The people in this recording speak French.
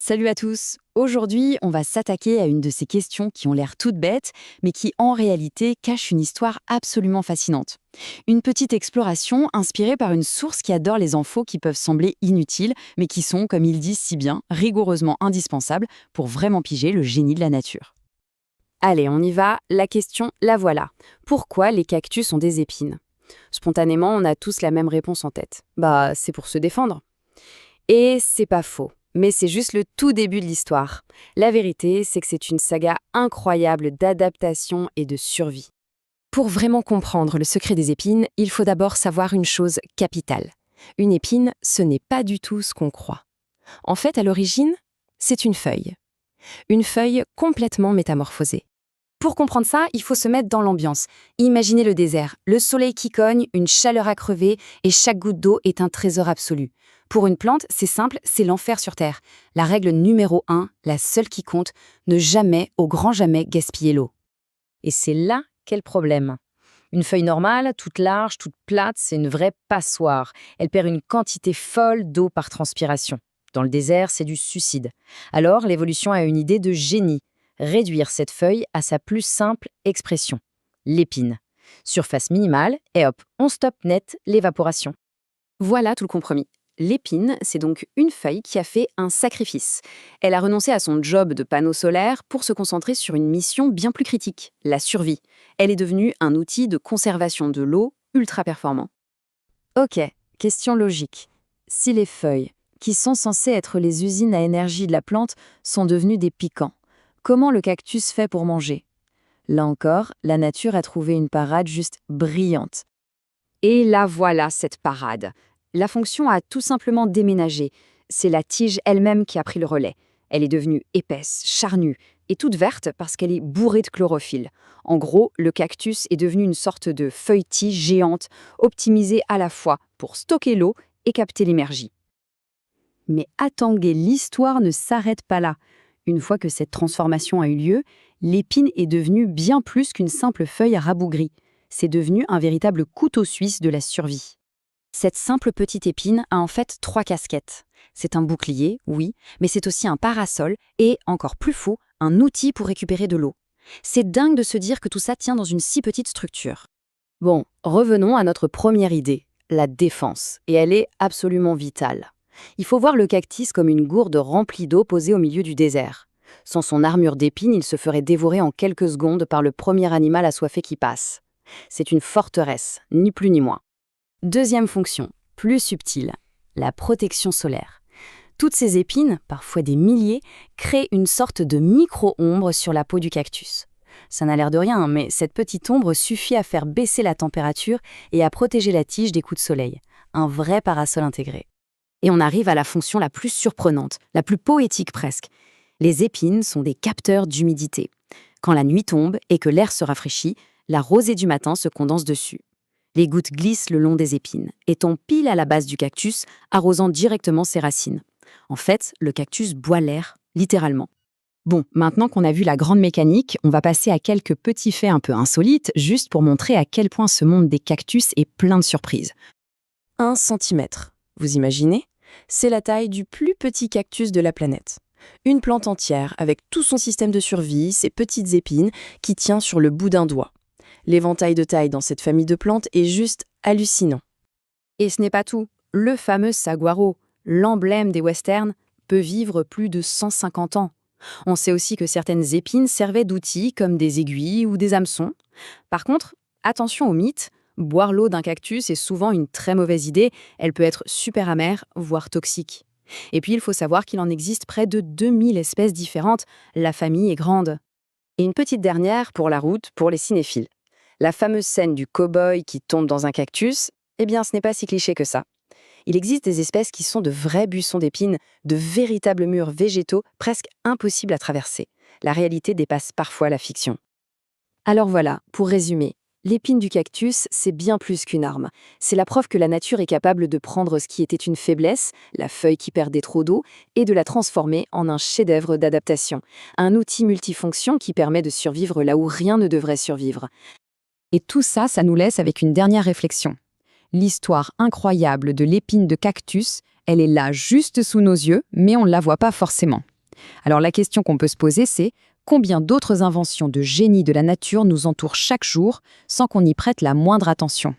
Salut à tous. Aujourd'hui, on va s'attaquer à une de ces questions qui ont l'air toutes bêtes, mais qui en réalité cachent une histoire absolument fascinante. Une petite exploration inspirée par une source qui adore les infos qui peuvent sembler inutiles, mais qui sont, comme ils disent si bien, rigoureusement indispensables pour vraiment piger le génie de la nature. Allez, on y va. La question, la voilà. Pourquoi les cactus ont des épines? Spontanément, on a tous la même réponse en tête. Bah, c'est pour se défendre. Et c'est pas faux. Mais c'est juste le tout début de l'histoire. La vérité, c'est que c'est une saga incroyable d'adaptation et de survie. Pour vraiment comprendre le secret des épines, il faut d'abord savoir une chose capitale. Une épine, ce n'est pas du tout ce qu'on croit. En fait, à l'origine, c'est une feuille. Une feuille complètement métamorphosée. Pour comprendre ça, il faut se mettre dans l'ambiance. Imaginez le désert, le soleil qui cogne, une chaleur à crever, et chaque goutte d'eau est un trésor absolu. Pour une plante, c'est simple, c'est l'enfer sur Terre. La règle numéro 1, la seule qui compte, ne jamais, au grand jamais, gaspiller l'eau. Et c'est là qu'est le problème. Une feuille normale, toute large, toute plate, c'est une vraie passoire. Elle perd une quantité folle d'eau par transpiration. Dans le désert, c'est du suicide. Alors, l'évolution a une idée de génie. Réduire cette feuille à sa plus simple expression, l'épine. Surface minimale, et hop, on stoppe net l'évaporation. Voilà tout le compromis. L'épine, c'est donc une feuille qui a fait un sacrifice. Elle a renoncé à son job de panneau solaire pour se concentrer sur une mission bien plus critique, la survie. Elle est devenue un outil de conservation de l'eau ultra performant. Ok, question logique. Si les feuilles, qui sont censées être les usines à énergie de la plante, sont devenues des piquants, comment le cactus fait pour manger? Là encore, la nature a trouvé une parade juste brillante. Et là voilà cette parade. La fonction a tout simplement déménagé. C'est la tige elle-même qui a pris le relais. Elle est devenue épaisse, charnue et toute verte parce qu'elle est bourrée de chlorophylle. En gros, le cactus est devenu une sorte de feuille-tige géante, optimisée à la fois pour stocker l'eau et capter l'énergie. Mais attendez, l'histoire ne s'arrête pas là. Une fois que cette transformation a eu lieu, l'épine est devenue bien plus qu'une simple feuille rabougrie. C'est devenu un véritable couteau suisse de la survie. Cette simple petite épine a en fait 3 casquettes. C'est un bouclier, oui, mais c'est aussi un parasol et, encore plus fou, un outil pour récupérer de l'eau. C'est dingue de se dire que tout ça tient dans une si petite structure. Bon, revenons à notre première idée, la défense, et elle est absolument vitale. Il faut voir le cactus comme une gourde remplie d'eau posée au milieu du désert. Sans son armure d'épines, il se ferait dévorer en quelques secondes par le premier animal assoiffé qui passe. C'est une forteresse, ni plus ni moins. Deuxième fonction, plus subtile, la protection solaire. Toutes ces épines, parfois des milliers, créent une sorte de micro-ombre sur la peau du cactus. Ça n'a l'air de rien, mais cette petite ombre suffit à faire baisser la température et à protéger la tige des coups de soleil. Un vrai parasol intégré. Et on arrive à la fonction la plus surprenante, la plus poétique presque. Les épines sont des capteurs d'humidité. Quand la nuit tombe et que l'air se rafraîchit, la rosée du matin se condense dessus. Les gouttes glissent le long des épines et tombent pile à la base du cactus, arrosant directement ses racines. En fait, le cactus boit l'air, littéralement. Bon, maintenant qu'on a vu la grande mécanique, on va passer à quelques petits faits un peu insolites, juste pour montrer à quel point ce monde des cactus est plein de surprises. 1 centimètre, vous imaginez? C'est la taille du plus petit cactus de la planète. Une plante entière, avec tout son système de survie, ses petites épines, qui tient sur le bout d'un doigt. L'éventail de taille dans cette famille de plantes est juste hallucinant. Et ce n'est pas tout. Le fameux saguaro, l'emblème des westerns, peut vivre plus de 150 ans. On sait aussi que certaines épines servaient d'outils comme des aiguilles ou des hameçons. Par contre, attention au mythe, boire l'eau d'un cactus est souvent une très mauvaise idée, elle peut être super amère, voire toxique. Et puis il faut savoir qu'il en existe près de 2000 espèces différentes, la famille est grande. Et une petite dernière pour la route, pour les cinéphiles. La fameuse scène du cow-boy qui tombe dans un cactus, eh bien ce n'est pas si cliché que ça. Il existe des espèces qui sont de vrais buissons d'épines, de véritables murs végétaux presque impossibles à traverser. La réalité dépasse parfois la fiction. Alors voilà, pour résumer, l'épine du cactus, c'est bien plus qu'une arme. C'est la preuve que la nature est capable de prendre ce qui était une faiblesse, la feuille qui perdait trop d'eau, et de la transformer en un chef-d'œuvre d'adaptation. Un outil multifonction qui permet de survivre là où rien ne devrait survivre. Et tout ça, ça nous laisse avec une dernière réflexion. L'histoire incroyable de l'épine de cactus, Elle est là, juste sous nos yeux, mais on ne la voit pas forcément. Alors la question qu'on peut se poser, c'est combien d'autres inventions de génie de la nature nous entourent chaque jour sans qu'on y prête la moindre attention ?